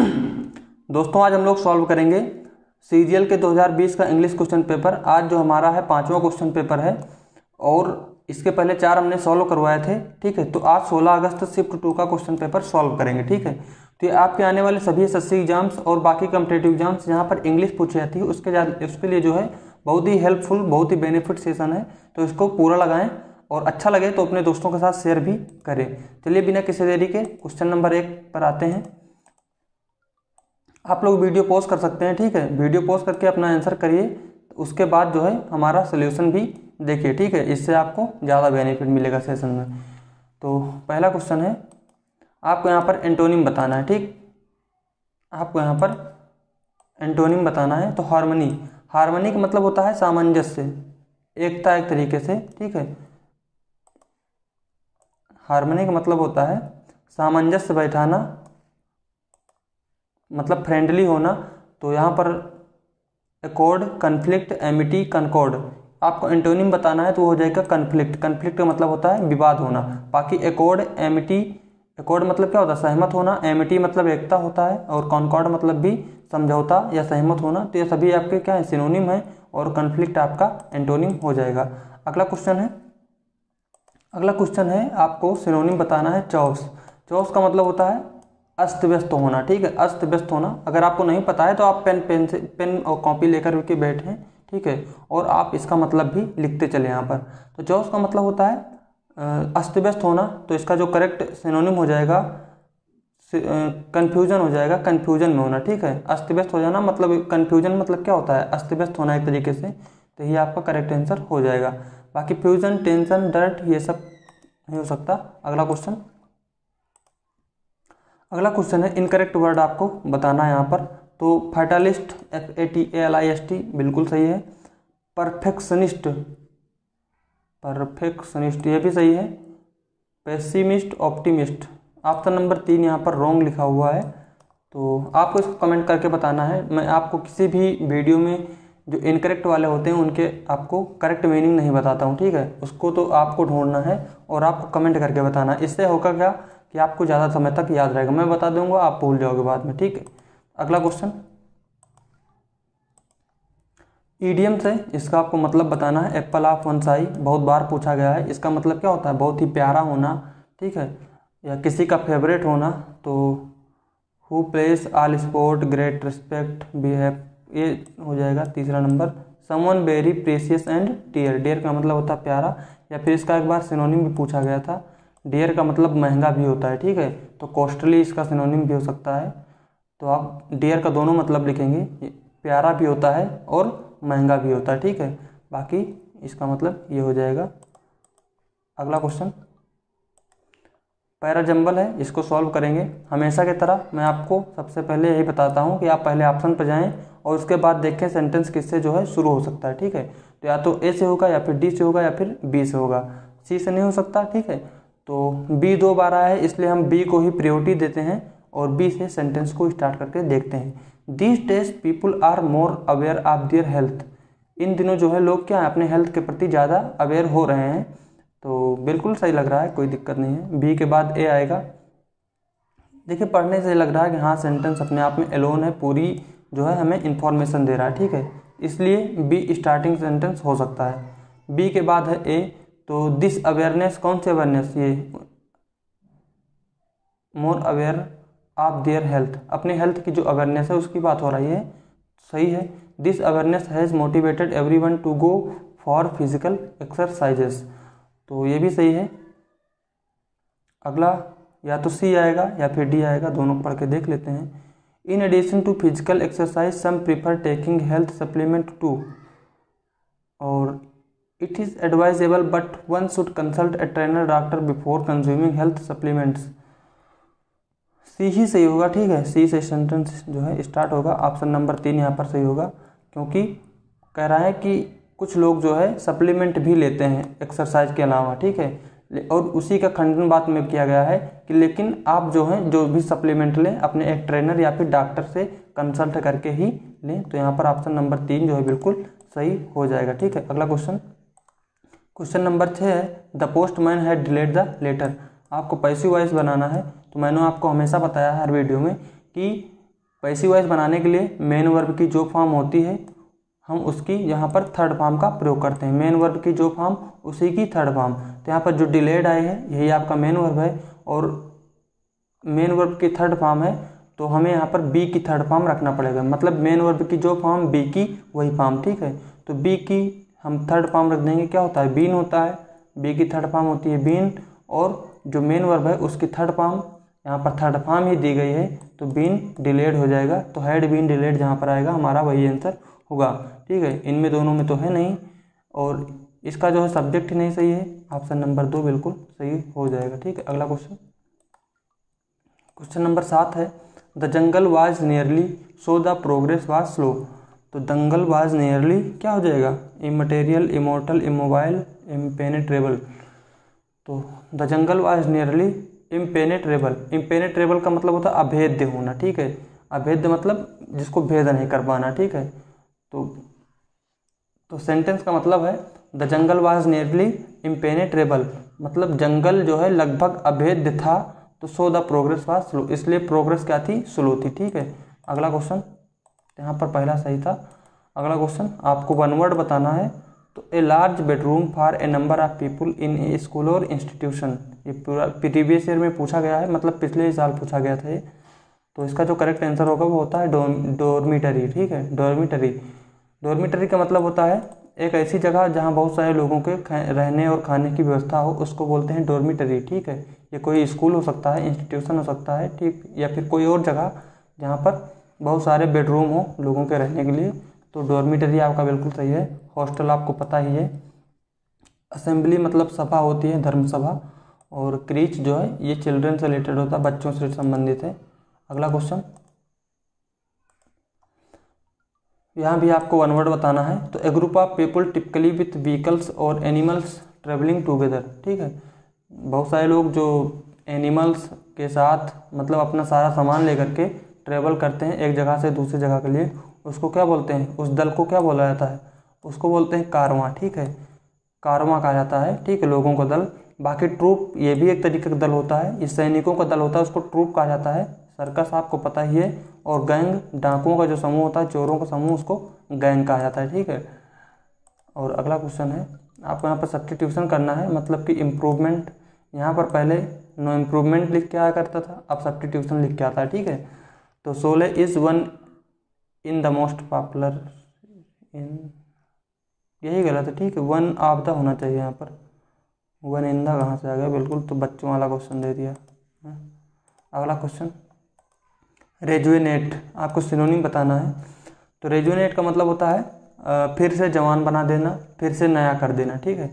दोस्तों आज हम लोग सॉल्व करेंगे सीजीएल के 2020 का इंग्लिश क्वेश्चन पेपर। आज जो हमारा है 5वां क्वेश्चन पेपर है और इसके पहले 4 हमने सॉल्व करवाए थे। ठीक है, तो आज 16 अगस्त शिफ्ट 2 का क्वेश्चन पेपर सॉल्व करेंगे। ठीक है, तो ये आपके आने वाले सभी एसएससी एग्जाम्स और बाकी कॉम्पिटिटिव एग्जाम्स जहाँ पर इंग्लिश पूछी जाती है उसके लिए जो है बहुत ही हेल्पफुल, बहुत ही बेनिफिट सेशन है। तो इसको पूरा लगाएं और अच्छा लगे तो अपने दोस्तों के साथ शेयर भी करें। चलिए बिना किसी देरी के क्वेश्चन नंबर 1 पर आते हैं। आप लोग वीडियो पॉज कर सकते हैं। ठीक है, वीडियो पॉज करके अपना आंसर करिए, उसके बाद जो है हमारा सोल्यूशन भी देखिए। ठीक है, इससे आपको ज़्यादा बेनिफिट मिलेगा सेशन में। तो पहला क्वेश्चन है, आपको यहाँ पर एंटोनिम बताना है। ठीक, आपको यहाँ पर एंटोनिम बताना है। तो हार्मनी, हार्मनी का मतलब होता है सामंजस्य, एकता एक तरीके से। ठीक है, हार्मनी का मतलब होता है सामंजस्य बैठाना, मतलब फ्रेंडली होना। तो यहाँ पर एकॉर्ड, कन्फ्लिक्ट, एमिटी, कनकॉर्ड। आपको एंटोनिम बताना है तो हो जाएगा कन्फ्लिक्ट। कन्फ्लिक्ट का मतलब होता है विवाद होना। बाकी एकॉर्ड, एमिटी, एकॉर्ड मतलब क्या होता है? सहमत होना। एमिटी मतलब एकता होता है और कॉन्कॉर्ड मतलब भी समझौता या सहमत होना। तो ये सभी आपके क्या है? सिनोनिम है और कन्फ्लिक्ट आपका एंटोनिम हो जाएगा। अगला क्वेश्चन है आपको सिनोनिम बताना है चॉस। चॉस का मतलब होता है अस्त व्यस्त होना। ठीक है, अस्त व्यस्त होना। अगर आपको नहीं पता है तो आप पेन और कॉपी लेकर के बैठें। ठीक है, और आप इसका मतलब भी लिखते चले यहाँ पर। तो चॉस का मतलब होता है अस्त व्यस्त होना। तो इसका जो करेक्ट सिनोनिम हो जाएगा कन्फ्यूजन हो जाएगा, कन्फ्यूजन में होना। ठीक है, अस्त व्यस्त हो जाना मतलब कन्फ्यूजन मतलब क्या होता है? अस्त व्यस्त होना एक तरीके से। तो ये आपका करेक्ट आंसर हो जाएगा। बाकी फ्यूजन, टेंशन, डर्ट ये सब नहीं हो सकता। अगला क्वेश्चन है इनकरेक्ट वर्ड आपको बताना है यहाँ पर। तो फैटालिस्ट, FATALIST बिल्कुल सही है। परफेक्शनिस्ट, ये भी सही है। पेसिमिस्ट, ऑप्टिमिस्ट, ऑप्शन नंबर 3 यहाँ पर रॉन्ग लिखा हुआ है। तो आपको इसको कमेंट करके बताना है। मैं आपको किसी भी वीडियो में जो इनकरेक्ट वाले होते हैं उनके आपको करेक्ट मीनिंग नहीं बताता हूँ। ठीक है, उसको तो आपको ढूंढना है और आपको कमेंट करके बताना है। इससे होगा क्या कि आपको ज़्यादा समय तक याद रहेगा। मैं बता दूंगा, आप भूल जाओगे बाद में। ठीक है, अगला क्वेश्चन ईडियम से, इसका आपको मतलब बताना है। एप्पल ऑफ वन साई बहुत बार पूछा गया है। इसका मतलब क्या होता है? बहुत ही प्यारा होना। ठीक है, या किसी का फेवरेट होना। तो who place all sport, great respect, behave, ये हो जाएगा तीसरा नंबर। Someone very precious and dear, dear का मतलब होता है प्यारा। या फिर इसका एक बार सिनोनिम भी पूछा गया था। डियर का मतलब महंगा भी होता है। ठीक है, तो कॉस्टली इसका सिनोनिम भी हो सकता है। तो आप डियर का दोनों मतलब लिखेंगे, प्यारा भी होता है और महंगा भी होता है। ठीक है, बाकी इसका मतलब ये हो जाएगा। अगला क्वेश्चन पैराजंबल है, इसको सॉल्व करेंगे। हमेशा की तरह मैं आपको सबसे पहले यही बताता हूँ कि आप पहले ऑप्शन पर जाएं और उसके बाद देखें सेंटेंस किससे जो है शुरू हो सकता है। ठीक है, तो या तो ए से होगा या फिर डी से होगा या फिर बी से होगा, सी से नहीं हो सकता। ठीक है, तो बी 2 बार आया है इसलिए हम बी को ही प्रायोरिटी देते हैं और बी से सेंटेंस को स्टार्ट करके देखते हैं। These days people are more aware of their health. इन दिनों जो है लोग क्या है? अपने हेल्थ के प्रति ज़्यादा अवेयर हो रहे हैं। तो बिल्कुल सही लग रहा है, कोई दिक्कत नहीं है। बी के बाद ए आएगा। देखिए पढ़ने से लग रहा है कि हाँ सेंटेंस अपने आप में एलोन है, पूरी जो है हमें इंफॉर्मेशन दे रहा है। ठीक है, इसलिए बी स्टार्टिंग सेंटेंस हो सकता है। बी के बाद है ए। तो दिस अवेयरनेस, कौन सी अवेयरनेस? ये मोर अवेयर ऑफ देयर हेल्थ, अपने हेल्थ की जो अवेयरनेस है उसकी बात हो रही है। सही है। This awareness has motivated everyone to go for physical exercises, तो ये भी सही है। अगला या तो सी आएगा या फिर डी आएगा, दोनों पढ़ के देख लेते हैं। In addition to physical exercise some prefer taking health supplement too, और it is advisable but one should consult a trainer doctor before consuming health supplements. सी ही सही होगा। ठीक है, सी से सेंटेंस जो है स्टार्ट होगा। ऑप्शन नंबर 3 यहाँ पर सही होगा, क्योंकि कह रहा है कि कुछ लोग जो है सप्लीमेंट भी लेते हैं एक्सरसाइज के अलावा। ठीक है, और उसी का खंडन बात में किया गया है कि लेकिन आप जो है जो भी सप्लीमेंट लें अपने एक ट्रेनर या फिर डॉक्टर से कंसल्ट करके ही लें। तो यहाँ पर ऑप्शन नंबर 3 जो है बिल्कुल सही हो जाएगा। ठीक है, अगला क्वेश्चन नंबर 6 है the postman had delayed the letter. आपको पैसिव वॉइस बनाना है। तो मैंने आपको हमेशा बताया हर वीडियो में कि पैसिव वॉइस बनाने के लिए मेन वर्ब की जो फॉर्म होती है हम उसकी यहाँ पर थर्ड फॉर्म का प्रयोग करते हैं। मेन वर्ब की जो फॉर्म उसी की थर्ड फॉर्म। तो यहाँ पर जो डिलेड आए है यही आपका मेन वर्ब है और मेन वर्ब की थर्ड फॉर्म है, तो हमें यहाँ पर बी की थर्ड फॉर्म रखना पड़ेगा। मतलब मेन वर्ब की जो फॉर्म बी की वही फॉर्म, ठीक है। तो बी की हम थर्ड फॉर्म रख देंगे, क्या होता है, बीन होता है। बी की थर्ड फॉर्म होती है बीन, और जो मेन वर्ब है उसकी थर्ड फॉर्म यहाँ पर थर्ड फॉर्म ही दी गई है, तो बीन डिलेड हो जाएगा। तो हैड बीन डिलेड जहाँ पर आएगा हमारा वही आंसर होगा, ठीक है। इनमें दोनों में तो है नहीं, और इसका जो है सब्जेक्ट ही नहीं सही है। ऑप्शन नंबर 2 बिल्कुल सही हो जाएगा, ठीक है। अगला क्वेश्चन नंबर 7 है, the jungle was nearly so the progress was slow. तो जंगल वाज नियरली क्या हो जाएगा, इमटेरियल, इमोर्टल, इमोबाइल, इम्पेनेट्रेबल। तो the jungle was nearly impenetrable. Impenetrable का मतलब होता है अभेद्य होना, ठीक है। अभेद्य मतलब जिसको भेद नहीं कर पाना, ठीक है। तो सेंटेंस का मतलब है the jungle was nearly impenetrable, मतलब जंगल जो है लगभग अभेद्य था। तो so the progress was slow, इसलिए प्रोग्रेस क्या थी, स्लो थी, ठीक है। अगला क्वेश्चन, यहाँ पर पहला सही था। अगला क्वेश्चन आपको वन वर्ड बताना है। तो a large bedroom for a number of people in A school और इंस्टीट्यूशन, ये पूरा प्रीवियस ईयर में पूछा गया है, मतलब पिछले साल पूछा गया था ये। तो इसका जो करेक्ट आंसर होगा वो होता है डॉर्मिटरी, ठीक है। डॉर्मिटरी, डॉर्मिटरी का मतलब होता है एक ऐसी जगह जहाँ बहुत सारे लोगों के रहने और खाने की व्यवस्था हो, उसको बोलते हैं डॉर्मिटरी, ठीक है। ये कोई स्कूल हो सकता है, इंस्टीट्यूशन हो सकता है, ठीक, या फिर कोई और जगह जहाँ पर बहुत सारे बेडरूम हो लोगों के रहने के लिए। तो डॉर्मिटरी आपका बिल्कुल सही है। हॉस्टल आपको पता ही है। असेंबली मतलब सभा होती है, धर्म सभा। और क्रीच जो है ये चिल्ड्रन से रिलेटेड होता है, बच्चों से संबंधित है। अगला क्वेश्चन, यहाँ भी आपको वन वर्ड बताना है। तो a group of people typically with vehicles और एनिमल्स ट्रेवलिंग टुगेदर, ठीक है। बहुत सारे लोग जो एनिमल्स के साथ मतलब अपना सारा सामान लेकर के ट्रेवल करते हैं एक जगह से दूसरी जगह के लिए, उसको क्या बोलते हैं, उस दल को क्या बोला जाता है, उसको बोलते हैं कारवां, ठीक है। कारवां कहा जाता है, ठीक है, लोगों का दल। बाकी ट्रूप ये भी एक तरीके का दल होता है, ये सैनिकों का दल होता है, उसको ट्रूप कहा जाता है। सर्कस आपको पता ही है। और गैंग डाकुओं का जो समूह होता है, चोरों का समूह, उसको गैंग कहा जाता है, ठीक है। और अगला क्वेश्चन है, आपको यहाँ पर सब्स्टिट्यूशन करना है, मतलब कि इम्प्रूवमेंट। यहाँ पर पहले नो इम्प्रूवमेंट लिख के आया करता था, अब सब्स्टिट्यूशन लिख के आता है, ठीक है। तो Sholay is one in the most popular in, यही गलत है, ठीक है। वन ऑफ द होना चाहिए यहाँ पर, वन इन द कहाँ से आ गया, बिल्कुल तो बच्चों वाला क्वेश्चन दे दिया। अगला क्वेश्चन, रेजुवेनेट, आपको सिनोनिम बताना है। तो रेजुवेनेट का मतलब होता है फिर से जवान बना देना, फिर से नया कर देना, ठीक है।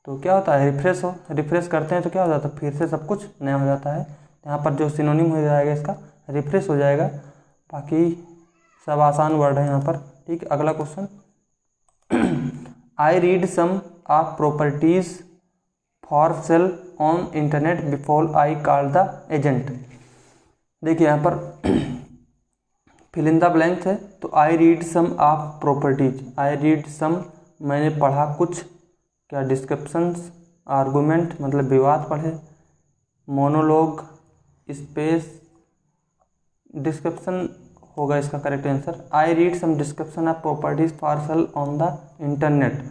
तो क्या होता है, रिफ्रेश हो, रिफ्रेश करते हैं तो क्या हो जाता है, फिर से सब कुछ नया हो जाता है। यहाँ पर जो सिनोनिम हो जाएगा इसका रिफ्रेश हो जाएगा। बाकी सब आसान वर्ड है यहाँ पर, ठीक। अगला question, I read some of properties for sale on internet before I call the agent. देखिए यहाँ पर फिल इन द ब्लैंक है। तो I read some of properties, I read some मैंने पढ़ा कुछ, क्या डिस्क्रिप्शंस, आर्गूमेंट मतलब विवाद पढ़े, मोनोलॉग, स्पेस, डिस्क्रिप्शन होगा इसका correct answer. I read some description of properties for sale on the internet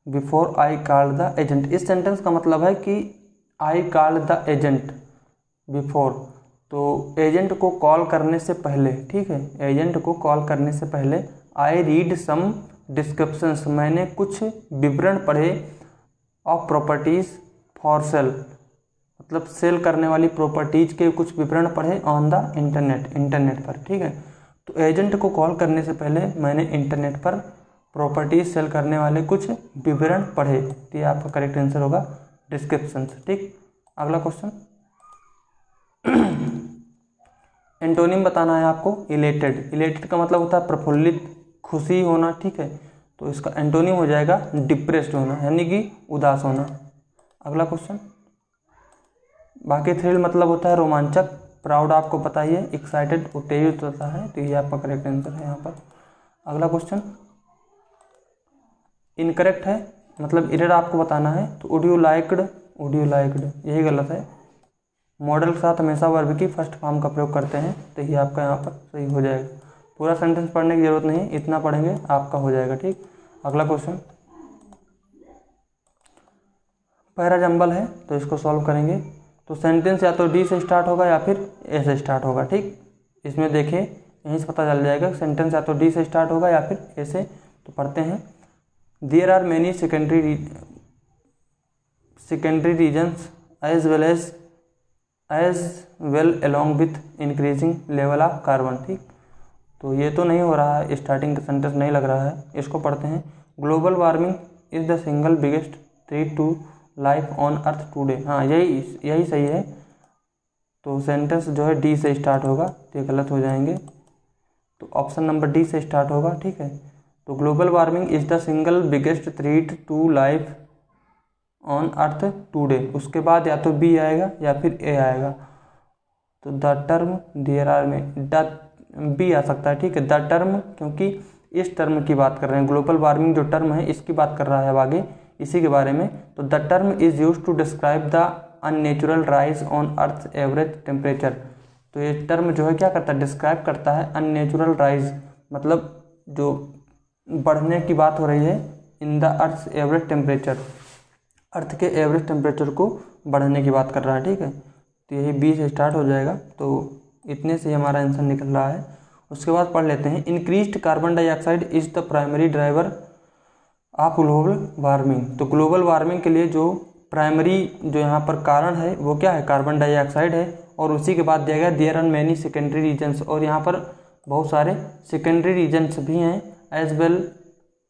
before I call the agent. इस सेंटेंस का मतलब है कि I call the agent before, तो एजेंट को कॉल करने से पहले, ठीक है, एजेंट को कॉल करने से पहले आई रीड सम डिस्क्रिप्शंस, मैंने कुछ विवरण पढ़े, ऑफ प्रॉपर्टीज फॉर सेल मतलब सेल करने वाली प्रॉपर्टीज के कुछ विवरण पढ़े ऑन द इंटरनेट, इंटरनेट पर, ठीक है। तो एजेंट को कॉल करने से पहले मैंने इंटरनेट पर प्रॉपर्टीज सेल करने वाले कुछ विवरण पढ़े, तो ये आपका करेक्ट आंसर होगा डिस्क्रिप्शंस, ठीक। अगला क्वेश्चन, एंटोनिम बताना है आपको, इलेटेड। इलेटेड का मतलब होता है प्रफुल्लित, खुशी होना, ठीक है। तो इसका एंटोनिम हो जाएगा डिप्रेस्ड होना, यानी कि उदास होना। अगला क्वेश्चन, बाकी थ्रिल मतलब होता है रोमांचक, प्राउड आपको पता ही है, एक्साइटेड उत्तेजित होता है, तो ये आपका करेक्ट आंसर है यहाँ पर। अगला क्वेश्चन इनकरेक्ट है, मतलब एरर आपको बताना है। तो would you liked, would you liked, यही गलत है। मॉडल के साथ हमेशा वर्ब की फर्स्ट फॉर्म का प्रयोग करते हैं, तो ये आपका यहाँ पर सही हो जाएगा। पूरा सेंटेंस पढ़ने की जरूरत नहीं, इतना पढ़ेंगे आपका हो जाएगा। ठीक, अगला क्वेश्चन, पहला जंबल है तो इसको सॉल्व करेंगे। तो सेंटेंस या तो डी से स्टार्ट होगा या फिर ए से स्टार्ट होगा। ठीक, इसमें देखें यहीं से पता चल जाएगा सेंटेंस या तो डी से स्टार्ट होगा या फिर ए से। तो पढ़ते हैं, there are many secondary reasons as well along with increasing level of carbon. ठीक, तो ये तो नहीं हो रहा है, स्टार्टिंग का सेंटेंस नहीं लग रहा है। इसको पढ़ते हैं, global warming is the single biggest threat to life on earth today. हाँ, यही सही है। तो सेंटेंस जो है डी से स्टार्ट होगा, तो ये गलत हो जाएंगे। तो ऑप्शन नंबर डी से स्टार्ट होगा। ठीक है, तो global warming is the single biggest threat to life on earth today, उसके बाद या तो बी आएगा या फिर ए आएगा। तो द टर्म देयर आर में बी आ सकता है। ठीक है, द टर्म, क्योंकि इस टर्म की बात कर रहे हैं, ग्लोबल वार्मिंग जो टर्म है इसकी बात कर रहा है अब आगे इसी के बारे में। तो the term is use to describe the unnatural rise on earth average temperature. तो ये टर्म जो है क्या करता है, डिस्क्राइब करता है अननेचुरल राइज, मतलब जो बढ़ने की बात हो रही है in the earth average temperature, earth के एवरेज टेम्परेचर को बढ़ने की बात कर रहा है। ठीक है, तो यही बी से स्टार्ट हो जाएगा। तो इतने से हमारा आंसर निकल रहा है। उसके बाद पढ़ लेते हैं, increased carbon dioxide is the primary driver of global warming. तो ग्लोबल वार्मिंग के लिए जो प्राइमरी जो यहाँ पर कारण है वो क्या है, कार्बन डाइऑक्साइड है। और उसी के बाद दिया गया there are many secondary reasons, और यहाँ पर बहुत सारे सेकेंडरी रीजन्स भी हैं, as well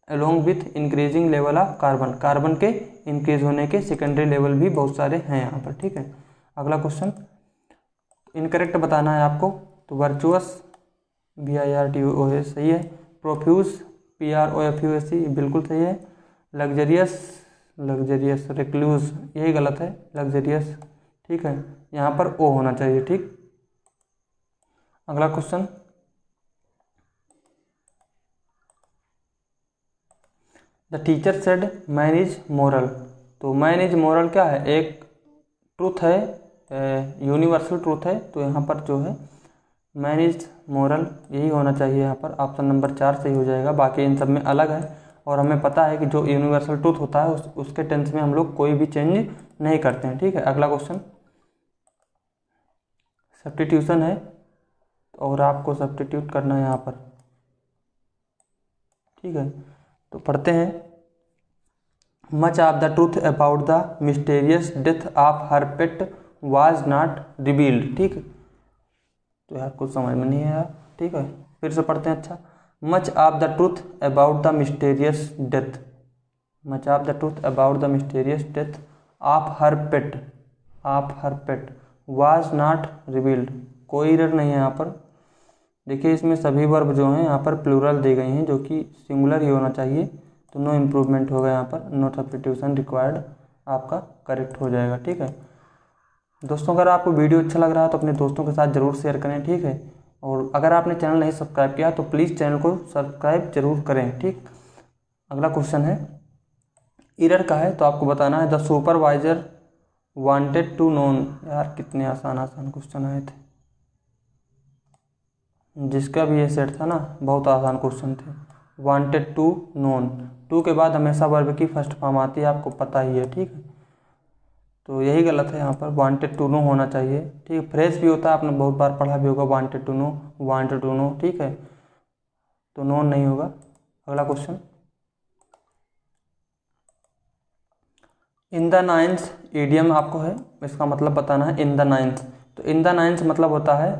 along with increasing level of carbon, carbon के इंक्रीज होने के सेकेंडरी लेवल भी बहुत सारे हैं यहाँ पर। ठीक है, अगला क्वेश्चन, इनकरेक्ट बताना है आपको। तो वर्चुअस VIRTUOS सही है, प्रोफ्यूज PROFUS बिल्कुल सही है, लग्जरियस रिक्लूज यही गलत है, लग्जरियस। ठीक है, यहाँ पर ओ होना चाहिए। ठीक, अगला question, the teacher said man is moral. तो मैन इज मोरल क्या है, एक ट्रूथ है, यूनिवर्सल ट्रूथ है। तो यहाँ पर जो है मैन इज मोरल यही होना चाहिए। यहाँ पर ऑप्शन नंबर 4 सही हो जाएगा, बाकी इन सब में अलग है। और हमें पता है कि जो यूनिवर्सल ट्रूथ होता है उसके टेंस में हम लोग कोई भी चेंज नहीं करते हैं। ठीक है, अगला क्वेश्चन, सब्स्टिट्यूशन है और आपको सब्स्टिट्यूट करना है यहाँ पर। ठीक है, तो पढ़ते हैं, much of the truth about the mysterious death of her pet was not revealed. ठीक, तो यार कुछ समझ में नहीं आया। ठीक है, फिर से पढ़ते हैं। अच्छा, much of the truth about the mysterious death, much of the truth about the mysterious death of her pet was not revealed, कोई एरर नहीं है यहाँ पर। देखिए इसमें सभी वर्ब जो हैं यहाँ पर प्लूरल दी गई हैं, जो कि सिंगुलर ही होना चाहिए। तो नो इम्प्रूवमेंट होगा यहाँ पर, नो सब्स्टिट्यूशन रिक्वायर्ड आपका करेक्ट हो जाएगा। ठीक है दोस्तों, अगर आपको वीडियो अच्छा लग रहा है तो अपने दोस्तों के साथ ज़रूर शेयर करें। ठीक है, और अगर आपने चैनल नहीं सब्सक्राइब किया तो प्लीज़ चैनल को सब्सक्राइब जरूर करें। ठीक, अगला क्वेश्चन है, एरर का है, तो आपको बताना है the supervisor wanted to known. यार कितने आसान क्वेश्चन आए थे, जिसका भी ये सेट था ना बहुत आसान क्वेश्चन थे। वांटेड टू नोन, टू के बाद हमेशा वर्ब की फर्स्ट फॉर्म आती है, आपको पता ही है। ठीक है, तो यही गलत है यहाँ पर, वांटेड टू नो होना चाहिए। ठीक है, फ्रेश भी होता है, आपने बहुत बार पढ़ा भी होगा, wanted to know, wanted to know. ठीक है, तो नोन नहीं होगा। अगला question, in the ninth idiom आपको है, इसका मतलब बताना है इन द नाइन्थ। तो इन द नाइन्थ मतलब होता है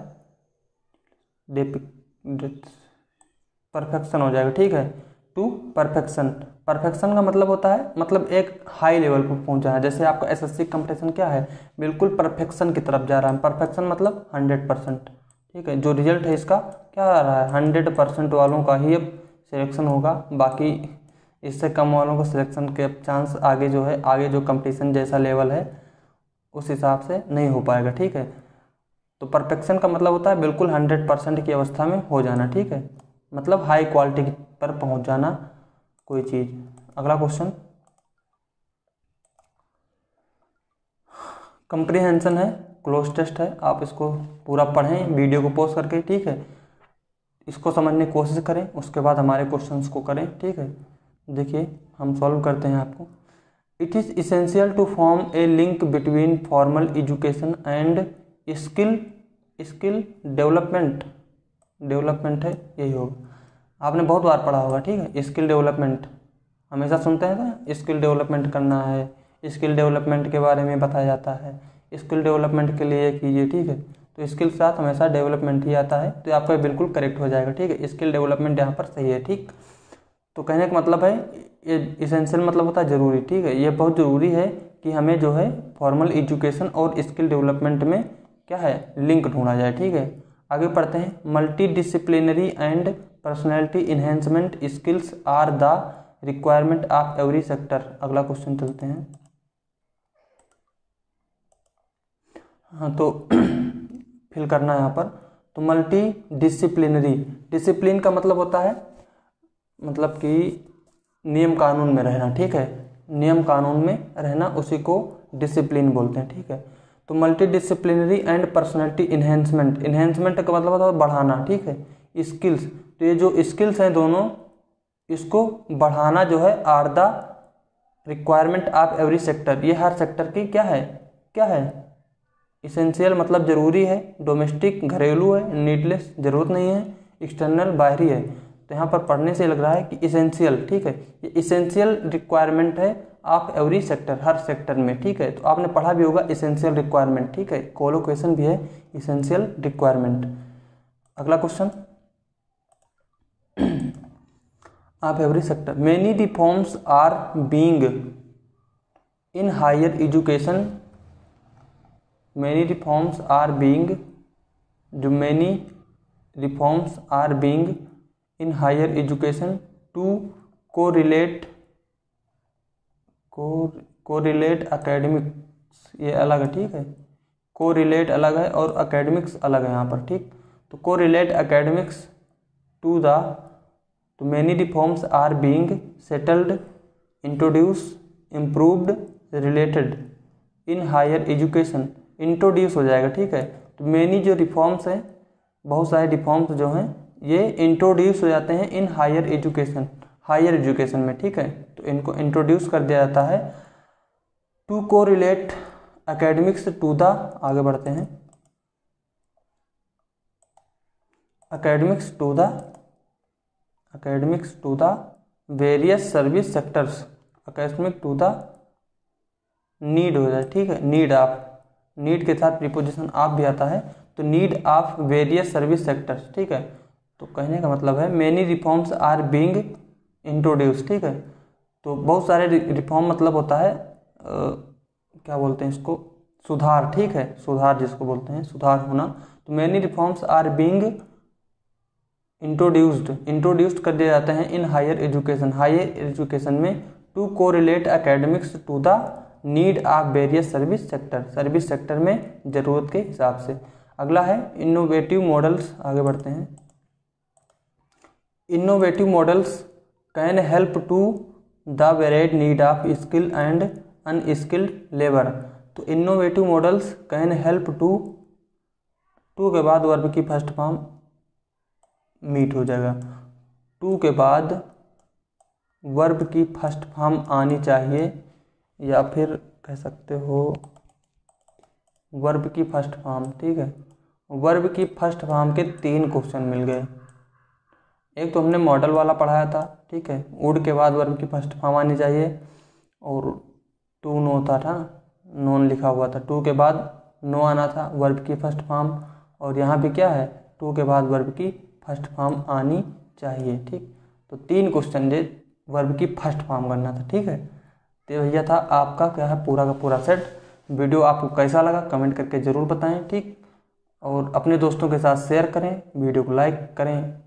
परफेक्शन हो जाएगा। ठीक है, टू परफेक्शन, परफेक्शन का मतलब होता है मतलब एक हाई लेवल पर पहुंचा है। जैसे आपका SSC कंपटीशन क्या है, बिल्कुल परफेक्शन की तरफ जा रहा है। परफेक्शन मतलब 100%। ठीक है, जो रिजल्ट है इसका क्या आ रहा है, 100% वालों का ही अब सिलेक्शन होगा, बाकी इससे कम वालों को सिलेक्शन के चांस आगे जो है, आगे जो कंपटीशन जैसा लेवल है उस हिसाब से नहीं हो पाएगा। ठीक है, तो परफेक्शन का मतलब होता है बिल्कुल 100% की अवस्था में हो जाना। ठीक है, मतलब हाई क्वालिटी पर पहुंच जाना कोई चीज़। अगला क्वेश्चन, कंप्रीहेंशन है, क्लोज टेस्ट है, आप इसको पूरा पढ़ें वीडियो को पॉज करके, ठीक है। इसको समझने की कोशिश करें, उसके बाद हमारे क्वेश्चंस को करें, ठीक है। देखिए हम सॉल्व करते हैं आपको। It is essential to form a link between formal education and skill development है, यही होगा। आपने बहुत बार पढ़ा होगा, ठीक है। स्किल डेवलपमेंट हमेशा सुनते हैं ना, स्किल डेवलपमेंट करना है, स्किल डेवलपमेंट के बारे में बताया जाता है, स्किल डेवलपमेंट के लिए कीजिए, ठीक है। तो स्किल के साथ हमेशा डेवलपमेंट ही आता है, तो आपका बिल्कुल करेक्ट हो जाएगा, ठीक है। स्किल डेवलपमेंट यहाँ पर सही है, ठीक। तो कहने का मतलब है ये इसेंशियल मतलब होता है ज़रूरी, ठीक है। ये बहुत ज़रूरी है कि हमें जो है फॉर्मल एजुकेशन और स्किल डेवलपमेंट में क्या है, लिंक ढूंढा जाए, ठीक है। आगे पढ़ते हैं। Multidisciplinary and personality enhancement skills are the requirement of every sector. अगला क्वेश्चन चलते हैं। हाँ, तो फिल करना है यहाँ पर। तो मल्टी डिसिप्लिनरी, डिसिप्लिन का मतलब होता है मतलब कि नियम कानून में रहना, ठीक है। नियम कानून में रहना, उसी को डिसिप्लिन बोलते हैं, ठीक है। तो multi disciplinary and personality enhancement, enhancement का मतलब होता है बढ़ाना, ठीक है। स्किल्स, तो ये जो स्किल्स हैं दोनों, इसको बढ़ाना जो है are the requirement of every sector, ये हर सेक्टर की क्या है इसेंशियल मतलब जरूरी है, डोमेस्टिक घरेलू है, नीडलेस जरूरत नहीं है, एक्सटर्नल बाहरी है। तो यहाँ पर पढ़ने से लग रहा है कि इसेंशियल, ठीक है, ये इसेंशियल रिक्वायरमेंट है of every sector, her sector में, ठीक है। तो आपने पढ़ा भी होगा इसेंशियल रिक्वायरमेंट, ठीक है। कोलोकेशन भी है इसेंशियल रिक्वायरमेंट। अगला question, of every sector many reforms are being in higher education, many reforms are being, जो many reforms are being in higher education to correlate academics, ये अलग है, ठीक है। कोरिलेट अलग है और एकेडमिक्स अलग है यहाँ पर, ठीक। तो कोरिलेट एकेडमिक्स टू द, तो many reforms are being settled, introduce, improved, related in higher education, introduce हो जाएगा, ठीक है। तो मेनी जो रिफॉर्म्स हैं, बहुत सारे रिफॉर्म्स जो हैं ये इंट्रोड्यूस हो जाते हैं इन हायर एजुकेशन में, ठीक है। तो इनको इंट्रोड्यूस कर दिया जाता है to correlate academics to the, आगे बढ़ते हैं, academics to the various service sectors, academic to the need हो जाए, ठीक है। नीड ऑफ, नीड के साथ प्रीपोजिशन ऑफ भी आता है, तो need of various service sectors, ठीक है। तो कहने का मतलब है many reforms are being introduce, ठीक है। तो बहुत सारे रिफॉर्म मतलब होता है क्या बोलते हैं इसको, सुधार, ठीक है। सुधार जिसको बोलते हैं, सुधार होना। तो many reforms are being introduced कर दिए जाते हैं इन हायर एजुकेशन में to correlate academics to the need of various service sector में ज़रूरत के हिसाब से। अगला है इनोवेटिव मॉडल्स, आगे बढ़ते हैं। Innovative models can help to the varied need of skill and unskilled labour. तो innovative models can help to के बाद वर्ब की फर्स्ट फॉर्म मीट हो जाएगा, टू के बाद वर्ब की फर्स्ट फॉर्म आनी चाहिए, या फिर कह सकते हो वर्ब की फर्स्ट फॉर्म, ठीक है। वर्ब की फर्स्ट फॉर्म के 3 क्वेश्चन मिल गए। एक तो हमने मॉडल वाला पढ़ाया था, ठीक है, वुड के बाद वर्ब की फर्स्ट फॉर्म आनी चाहिए, और टू नो था, नॉन लिखा हुआ था, टू के बाद नो आना था वर्ब की फर्स्ट फॉर्म, और यहाँ भी क्या है, टू के बाद वर्ब की फर्स्ट फॉर्म आनी चाहिए, ठीक। तो 3 क्वेश्चन जे वर्ब की फर्स्ट फॉर्म करना था, ठीक है। तो भैया था आपका क्या है पूरा का पूरा सेट। वीडियो आपको कैसा लगा कमेंट करके ज़रूर बताएं, ठीक। और अपने दोस्तों के साथ शेयर करें, वीडियो को लाइक करें।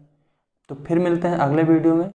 तो फिर मिलते हैं अगले वीडियो में।